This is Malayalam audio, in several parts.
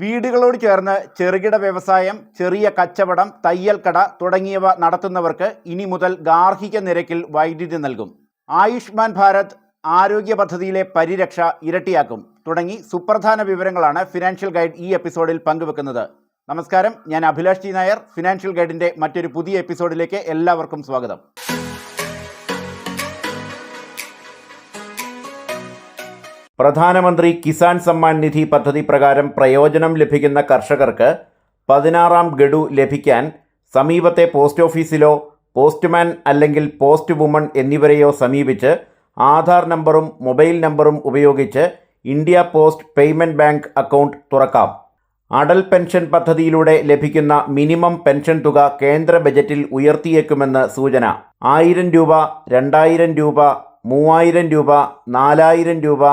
വീടുകളോട് ചേർന്ന് ചെറുകിട വ്യവസായം, ചെറിയ കച്ചവടം, തയ്യൽ കട തുടങ്ങിയവ നടത്തുന്നവർക്ക് ഇനി മുതൽ ഗാർഹിക നിരക്കിൽ വൈദ്യുതി നൽകും. ആയുഷ്മാൻ ഭാരത് ആരോഗ്യ പദ്ധതിയിലെ പരിരക്ഷ ഇരട്ടിയാക്കും തുടങ്ങി സുപ്രധാന വിവരങ്ങളാണ് ഫിനാൻഷ്യൽ ഗൈഡ് ഈ എപ്പിസോഡിൽ പങ്കുവെക്കുന്നത്. നമസ്കാരം, ഞാൻ അഭിലാഷ് ജി നായർ. ഫിനാൻഷ്യൽ ഗൈഡിൻ്റെ മറ്റൊരു പുതിയ എപ്പിസോഡിലേക്ക് എല്ലാവർക്കും സ്വാഗതം. പ്രധാനമന്ത്രി കിസാൻ സമ്മാൻ നിധി പദ്ധതി പ്രകാരം പ്രയോജനം ലഭിക്കുന്ന കർഷകർക്ക് 16ാം ഗഡു ലഭിക്കാൻ സമീപത്തെ പോസ്റ്റ് ഓഫീസിലോ പോസ്റ്റ്മാൻ അല്ലെങ്കിൽ പോസ്റ്റ് വുമൺ എന്നിവരെയോ സമീപിച്ച് ആധാർ നമ്പറും മൊബൈൽ നമ്പറും ഉപയോഗിച്ച് India post payment bank account തുറക്കാം. അടൽ പെൻഷൻ പദ്ധതിയിലൂടെ ലഭിക്കുന്ന മിനിമം പെൻഷൻ തുക കേന്ദ്ര ബജറ്റിൽ ഉയർത്തിയേക്കുമെന്ന് സൂചന. 1000 രൂപ, 2000 രൂപ, 3000 രൂപ, 4000 രൂപ,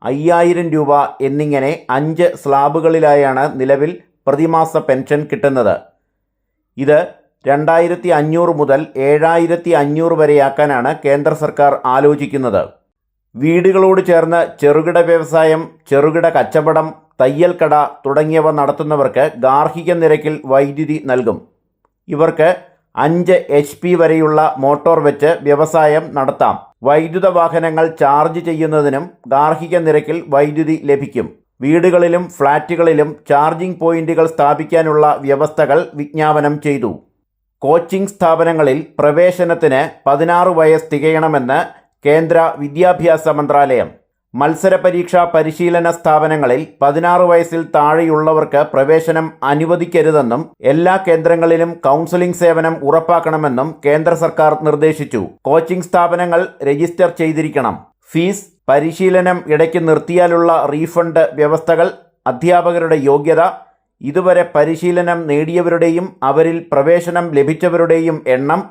5000 രൂപ എന്നിങ്ങനെ 5 സ്ലാബുകളിലായാണ് നിലവിൽ പ്രതിമാസ പെൻഷൻ കിട്ടുന്നത്. ഇത് 2500 മുതൽ 7500 വരെയാക്കാനാണ് കേന്ദ്ര സർക്കാർ ആലോചിക്കുന്നത്. വീടുകളോട് ചേർന്ന് ചെറുകിട വ്യവസായം, ചെറുകിട കച്ചവടം, തയ്യൽ കട തുടങ്ങിയവ നടത്തുന്നവർക്ക് ഗാർഹിക നിരക്കിൽ വൈദ്യുതി നൽകും. ഇവർക്ക് 5 HP വരെയുള്ള മോട്ടോർ വെച്ച് വ്യവസായം നടത്താം. വൈദ്യുത വാഹനങ്ങൾ ചാർജ് ചെയ്യുന്നതിനും ഗാർഹിക നിരക്കിൽ വൈദ്യുതി ലഭിക്കും. വീടുകളിലും ഫ്ളാറ്റുകളിലും ചാർജിംഗ് പോയിന്റുകൾ സ്ഥാപിക്കാനുള്ള വ്യവസ്ഥകൾ വിജ്ഞാപനം ചെയ്തു. കോച്ചിംഗ് സ്ഥാപനങ്ങളിൽ പ്രവേശനത്തിന് 16 വയസ്സ് തികയണമെന്ന് കേന്ദ്ര വിദ്യാഭ്യാസ മന്ത്രാലയം. മത്സര പരീക്ഷാ പരിശീലന സ്ഥാപനങ്ങളിൽ 16 വയസ്സിൽ താഴെയുള്ളവർക്ക് പ്രവേശനം അനുവദിക്കരുതെന്നും എല്ലാ കേന്ദ്രങ്ങളിലും കൗൺസിലിംഗ് സേവനം ഉറപ്പാക്കണമെന്നും കേന്ദ്ര സർക്കാർ നിർദ്ദേശിച്ചു. കോച്ചിംഗ് സ്ഥാപനങ്ങൾ രജിസ്റ്റർ ചെയ്തിരിക്കണം. ഫീസ്, പരിശീലനം ഇടയ്ക്ക് നിർത്തിയാലുള്ള റീഫണ്ട് വ്യവസ്ഥകൾ, അധ്യാപകരുടെ യോഗ്യത, ഇതുവരെ പരിശീലനം നേടിയവരുടെയും അവരിൽ പ്രവേശനം ലഭിച്ചവരുടെയും എണ്ണം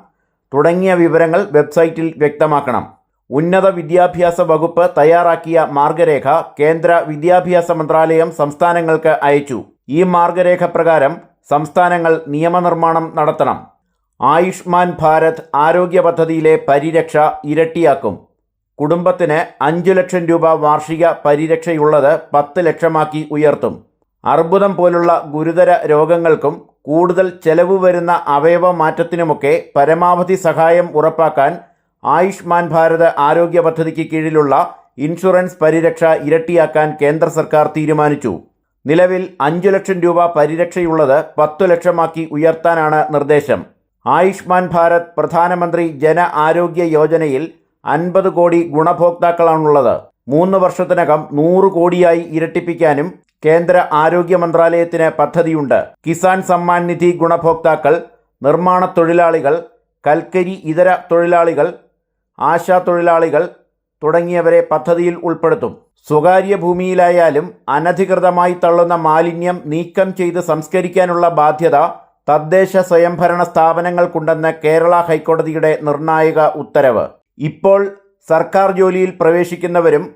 തുടങ്ങിയ വിവരങ്ങൾ വെബ്സൈറ്റിൽ വ്യക്തമാക്കണം. ഉന്നത വിദ്യാഭ്യാസ വകുപ്പ് തയ്യാറാക്കിയ മാർഗരേഖ കേന്ദ്ര വിദ്യാഭ്യാസ മന്ത്രാലയം സംസ്ഥാനങ്ങൾക്ക് അയച്ചു. ഈ മാർഗരേഖ പ്രകാരം സംസ്ഥാനങ്ങൾ നിയമനിർമ്മാണം നടത്തണം. ആയുഷ്മാൻ ഭാരത് ആരോഗ്യ പദ്ധതിയിലെ പരിരക്ഷ ഇരട്ടിയാക്കും. കുടുംബത്തിന് 5 ലക്ഷം രൂപ വാർഷിക പരിരക്ഷയുള്ളത് 10 ലക്ഷമാക്കി ഉയർത്തും. അർബുദം പോലുള്ള ഗുരുതര രോഗങ്ങൾക്കും കൂടുതൽ ചെലവ് വരുന്ന അവയവ മാറ്റത്തിനുമൊക്കെ പരമാവധി സഹായം ഉറപ്പാക്കാൻ ആയുഷ്മാൻ ഭാരത് ആരോഗ്യ പദ്ധതിക്ക് കീഴിലുള്ള ഇൻഷുറൻസ് പരിരക്ഷ ഇരട്ടിയാക്കാൻ കേന്ദ്ര സർക്കാർ തീരുമാനിച്ചു. നിലവിൽ 5 ലക്ഷം രൂപ പരിരക്ഷയുള്ളത് 10 ലക്ഷമാക്കി ഉയർത്താനാണ് നിർദ്ദേശം. ആയുഷ്മാൻ ഭാരത് പ്രധാനമന്ത്രി ജന ആരോഗ്യ യോജനയിൽ 50 കോടി ഗുണഭോക്താക്കളാണുള്ളത്. 3 വർഷത്തിനകം 100 കോടിയായി ഇരട്ടിപ്പിക്കാനും കേന്ദ്ര ആരോഗ്യ മന്ത്രാലയത്തിന് പദ്ധതിയുണ്ട്. കിസാൻ സമ്മാൻ നിധി ഗുണഭോക്താക്കൾ, നിർമ്മാണ തൊഴിലാളികൾ, കൽക്കരി ഇതര തൊഴിലാളികൾ, ആശാ തൊഴിലാളികൾ തുടങ്ങിയവരെ പദ്ധതിയിൽ ഉൾപ്പെടുത്തും. സ്വകാര്യ ഭൂമിയിലായാലും അനധികൃതമായി തള്ളുന്ന മാലിന്യം നീക്കം ചെയ്ത് സംസ്കരിക്കാനുള്ള ബാധ്യത തദ്ദേശ സ്വയംഭരണ സ്ഥാപനങ്ങൾക്കുണ്ടെന്ന് കേരള ഹൈക്കോടതിയുടെ നിർണായക ഉത്തരവ്. ഇപ്പോൾ സർക്കാർ ജോലിയിൽ പ്രവേശിക്കുന്നവരും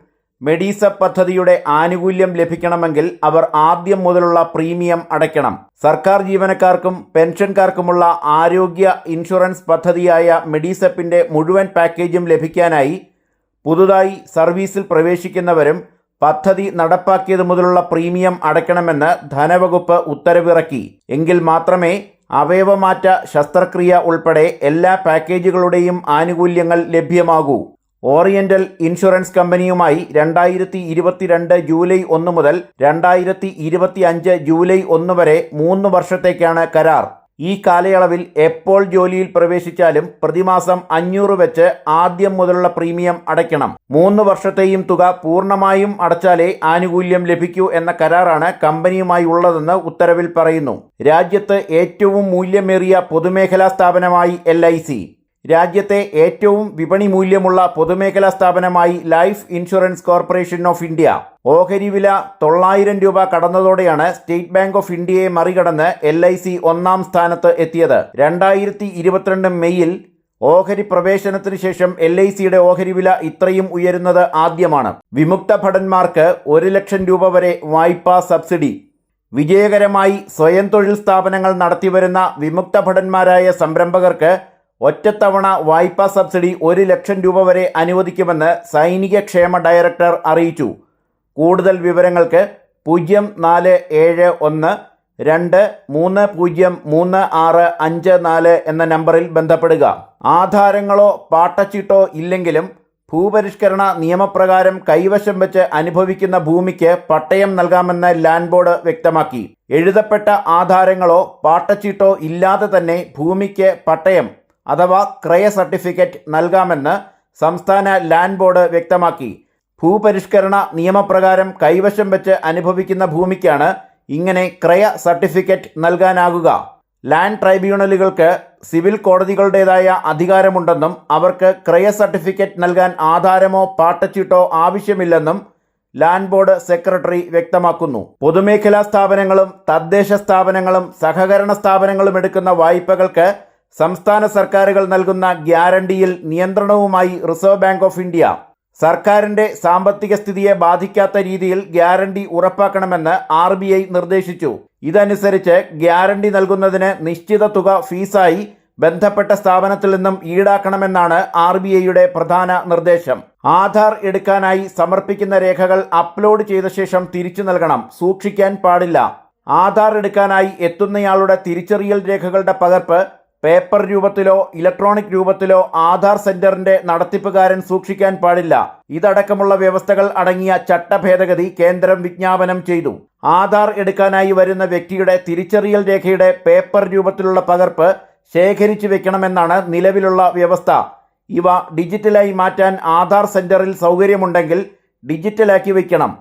മെഡിസെപ് പദ്ധതിയുടെ ആനുകൂല്യം ലഭിക്കണമെങ്കിൽ അവർ ആദ്യം മുതലുള്ള പ്രീമിയം അടയ്ക്കണം. സർക്കാർ ജീവനക്കാർക്കും പെൻഷൻകാർക്കുമുള്ള ആരോഗ്യ ഇൻഷുറൻസ് പദ്ധതിയായ മെഡിസെപ്പിൻ്റെ മുഴുവൻ പാക്കേജും ലഭിക്കാനായി പുതുതായി സർവീസിൽ പ്രവേശിക്കുന്നവരും പദ്ധതി നടപ്പാക്കിയത് മുതലുള്ള പ്രീമിയം അടയ്ക്കണമെന്ന് ധനവകുപ്പ് ഉത്തരവിറക്കി. എങ്കിൽ മാത്രമേ അവയവമാറ്റ ശസ്ത്രക്രിയ ഉൾപ്പെടെ എല്ലാ പാക്കേജുകളുടെയും ആനുകൂല്യങ്ങൾ ലഭ്യമാകൂ. ഓറിയന്റൽ ഇൻഷുറൻസ് കമ്പനിയുമായി 2022 ജൂലൈ 1 മുതൽ 2025 ജൂലൈ 1 വരെ 3 വർഷത്തേക്കാണ് കരാർ. ഈ കാലയളവിൽ എപ്പോൾ ജോലിയിൽ പ്രവേശിച്ചാലും പ്രതിമാസം 500 വെച്ച് ആദ്യം മുതലുള്ള പ്രീമിയം അടയ്ക്കണം. 3 വർഷത്തെയും തുക പൂർണ്ണമായും അടച്ചാലേ ആനുകൂല്യം ലഭിക്കൂ എന്ന കരാറാണ് കമ്പനിയുമായി ഉള്ളതെന്ന് ഉത്തരവിൽ പറയുന്നു. രാജ്യത്ത് ഏറ്റവും മൂല്യമേറിയ പൊതുമേഖലാ സ്ഥാപനമായി LIC, രാജ്യത്തെ ഏറ്റവും വിപണി മൂല്യമുള്ള പൊതുമേഖലാ സ്ഥാപനമായി life insurance corporation of India. ഓഹരി വില 900 രൂപ കടന്നതോടെയാണ് സ്റ്റേറ്റ് ബാങ്ക് ഓഫ് ഇന്ത്യയെ മറികടന്ന് LIC 1ാം സ്ഥാനത്ത് എത്തിയത്. 2022 മെയ്യിൽ ഓഹരി പ്രവേശനത്തിന് ശേഷം LICയുടെ ഓഹരി വില ഇത്രയും ഉയരുന്നത് ആദ്യമാണ്. വിമുക്ത ഭടന്മാർക്ക് 1 ലക്ഷം രൂപ വരെ വായ്പാ സബ്സിഡി. വിജയകരമായി സ്വയം തൊഴിൽ സ്ഥാപനങ്ങൾ നടത്തിവരുന്ന വിമുക്ത ഭടന്മാരായ സംരംഭകർക്ക് ഒറ്റത്തവണ വായ്പാ സബ്സിഡി 1 ലക്ഷം രൂപ വരെ അനുവദിക്കുമെന്ന് സൈനിക ക്ഷേമ ഡയറക്ടർ അറിയിച്ചു. കൂടുതൽ വിവരങ്ങൾക്ക് 0471230365 എന്ന നമ്പറിൽ ബന്ധപ്പെടുക. ആധാരങ്ങളോ പാട്ടച്ചീട്ടോ ഇല്ലെങ്കിലും ഭൂപരിഷ്കരണ നിയമപ്രകാരം കൈവശം വെച്ച് അനുഭവിക്കുന്ന ഭൂമിക്ക് പട്ടയം നൽകാമെന്ന് ലാൻഡ് ബോർഡ് വ്യക്തമാക്കി. എഴുതപ്പെട്ട ആധാരങ്ങളോ പാട്ടച്ചീട്ടോ ഇല്ലാതെ തന്നെ ഭൂമിക്ക് പട്ടയം അഥവാ ക്രയ സർട്ടിഫിക്കറ്റ് നൽകാമെന്ന് സംസ്ഥാന ലാൻഡ് ബോർഡ് വ്യക്തമാക്കി. ഭൂപരിഷ്കരണ നിയമപ്രകാരം കൈവശം വെച്ച് അനുഭവിക്കുന്ന ഭൂമിക്കാണ് ഇങ്ങനെ ക്രയ സർട്ടിഫിക്കറ്റ് നൽകാനാകുക. ലാൻഡ് ട്രൈബ്യൂണലുകൾക്ക് സിവിൽ കോടതികളുടേതായ അധികാരമുണ്ടെന്നും അവർക്ക് ക്രയ സർട്ടിഫിക്കറ്റ് നൽകാൻ ആധാരമോ പാട്ടച്ചീട്ടോ ആവശ്യമില്ലെന്നും ലാൻഡ് ബോർഡ് സെക്രട്ടറി വ്യക്തമാക്കുന്നു. പൊതുമേഖലാ സ്ഥാപനങ്ങളും തദ്ദേശ സ്ഥാപനങ്ങളും സഹകരണ സ്ഥാപനങ്ങളും എടുക്കുന്ന വായ്പകൾക്ക് സംസ്ഥാന സർക്കാരുകൾ നൽകുന്ന ഗ്യാരണ്ടിയിൽ നിയന്ത്രണവുമായി റിസർവ് ബാങ്ക് ഓഫ് ഇന്ത്യ. സർക്കാരിൻ്റെ സാമ്പത്തിക സ്ഥിതിയെ ബാധിക്കാത്ത രീതിയിൽ ഗ്യാരണ്ടി ഉറപ്പാക്കണമെന്ന് RBI നിർദ്ദേശിച്ചു. ഇതനുസരിച്ച് ഗ്യാരണ്ടി നൽകുന്നതിന് നിശ്ചിത തുക ഫീസായി ബന്ധപ്പെട്ട സ്ഥാപനത്തിൽ നിന്നും ഈടാക്കണമെന്നാണ് RBIയുടെ പ്രധാന നിർദ്ദേശം. ആധാർ എടുക്കാനായി സമർപ്പിക്കുന്ന രേഖകൾ അപ്ലോഡ് ചെയ്ത ശേഷം തിരിച്ചു നൽകണം, സൂക്ഷിക്കാൻ പാടില്ല. ആധാർ എടുക്കാനായി എത്തുന്നയാളുടെ തിരിച്ചറിയൽ രേഖകളുടെ പകർപ്പ് പേപ്പർ രൂപത്തിലോ ഇലക്ട്രോണിക് രൂപത്തിലോ ആധാർ സെന്ററിന്റെ നടത്തിപ്പുകാരൻ സൂക്ഷിക്കാൻ പാടില്ല. ഇതടക്കമുള്ള വ്യവസ്ഥകൾ അടങ്ങിയ ചട്ടഭേദഗതി കേന്ദ്രം വിജ്ഞാപനം ചെയ്തു. ആധാർ എടുക്കാനായി വരുന്ന വ്യക്തിയുടെ തിരിച്ചറിയൽ രേഖയുടെ പേപ്പർ രൂപത്തിലുള്ള പകർപ്പ് ശേഖരിച്ചു വെക്കണമെന്നാണ് നിലവിലുള്ള വ്യവസ്ഥ. ഇവ ഡിജിറ്റലായി മാറ്റാൻ ആധാർ സെന്ററിൽ സൗകര്യമുണ്ടെങ്കിൽ ഡിജിറ്റലാക്കി വയ്ക്കണം.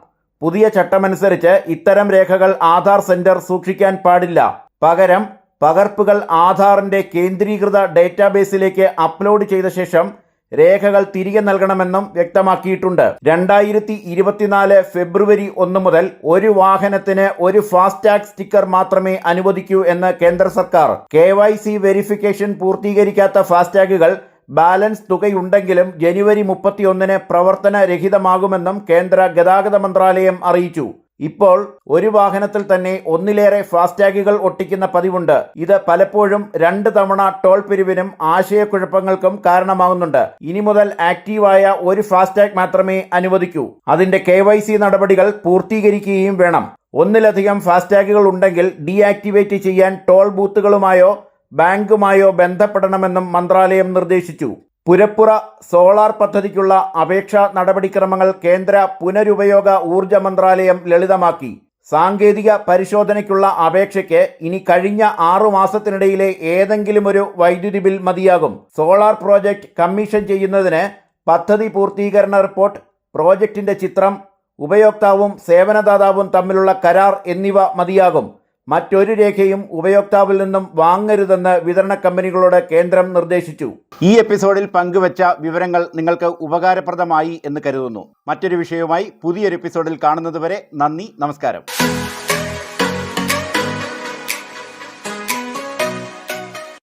പുതിയ ചട്ടമനുസരിച്ച് ഇത്തരം രേഖകൾ ആധാർ സെന്റർ സൂക്ഷിക്കാൻ പാടില്ല. പകരം പകർപ്പുകൾ ആധാറിൻ്റെ കേന്ദ്രീകൃത ഡേറ്റാബേസിലേക്ക് അപ്ലോഡ് ചെയ്ത ശേഷം രേഖകൾ തിരികെ നൽകണമെന്നും വ്യക്തമാക്കിയിട്ടുണ്ട്. 2024 ഫെബ്രുവരി 1 മുതൽ ഒരു വാഹനത്തിന് ഒരു ഫാസ്ടാഗ് സ്റ്റിക്കർ മാത്രമേ അനുവദിക്കൂ എന്ന് കേന്ദ്ര സർക്കാർ. KYC വെരിഫിക്കേഷൻ പൂർത്തീകരിക്കാത്ത ഫാസ്ടാഗുകൾ ബാലൻസ് തുകയുണ്ടെങ്കിലും ജനുവരി 31 പ്രവർത്തനരഹിതമാകുമെന്നും കേന്ദ്ര ഗതാഗത മന്ത്രാലയം അറിയിച്ചു. ഇപ്പോൾ ഒരു വാഹനത്തിൽ തന്നെ ഒന്നിലേറെ ഫാസ്ടാഗുകൾ ഒട്ടിക്കുന്ന പതിവുണ്ട്. ഇത് പലപ്പോഴും 2 തവണ ടോൾ പിരിവിനും ആശയക്കുഴപ്പങ്ങൾക്കും കാരണമാകുന്നുണ്ട്. ഇനി മുതൽ ആക്റ്റീവായ ഒരു ഫാസ്ടാഗ് മാത്രമേ അനുവദിക്കൂ. അതിന്റെ KYC നടപടികൾ പൂർത്തീകരിക്കുകയും വേണം. ഒന്നിലധികം ഫാസ്ടാഗുകൾ ഉണ്ടെങ്കിൽ ഡീആക്ടിവേറ്റ് ചെയ്യാൻ ടോൾ ബൂത്തുകളുമായോ ബാങ്കുമായോ ബന്ധപ്പെടണമെന്നും മന്ത്രാലയം നിർദ്ദേശിച്ചു. പുരപ്പുറ സോളാർ പദ്ധതിക്കുള്ള അപേക്ഷാ നടപടിക്രമങ്ങൾ കേന്ദ്ര പുനരുപയോഗ ഊർജ മന്ത്രാലയം ലളിതമാക്കി. സാങ്കേതിക പരിശോധനയ്ക്കുള്ള അപേക്ഷയ്ക്ക് ഇനി കഴിഞ്ഞ 6 മാസത്തിനിടയിലെ ഏതെങ്കിലും ഒരു വൈദ്യുതി ബിൽ മതിയാകും. സോളാർ പ്രോജക്റ്റ് കമ്മീഷൻ ചെയ്യുന്നതിന് പദ്ധതി പൂർത്തീകരണ റിപ്പോർട്ട്, പ്രോജക്റ്റിന്റെ ചിത്രം, ഉപയോക്താവും സേവനദാതാവും തമ്മിലുള്ള കരാർ എന്നിവ മതിയാകും. മറ്റൊരു രേഖയും ഉപയോക്താവിൽ നിന്നും വാങ്ങരുതെന്ന് വിതരണ കമ്പനികളോട് കേന്ദ്രം നിർദ്ദേശിച്ചു. ഈ എപ്പിസോഡിൽ പങ്കുവച്ച വിവരങ്ങൾ നിങ്ങൾക്ക് ഉപകാരപ്രദമായി എന്ന് കരുതുന്നു. മറ്റൊരു വിഷയവുമായി പുതിയൊരു എപ്പിസോഡിൽ കാണുന്നതുവരെ നന്ദി, നമസ്കാരം.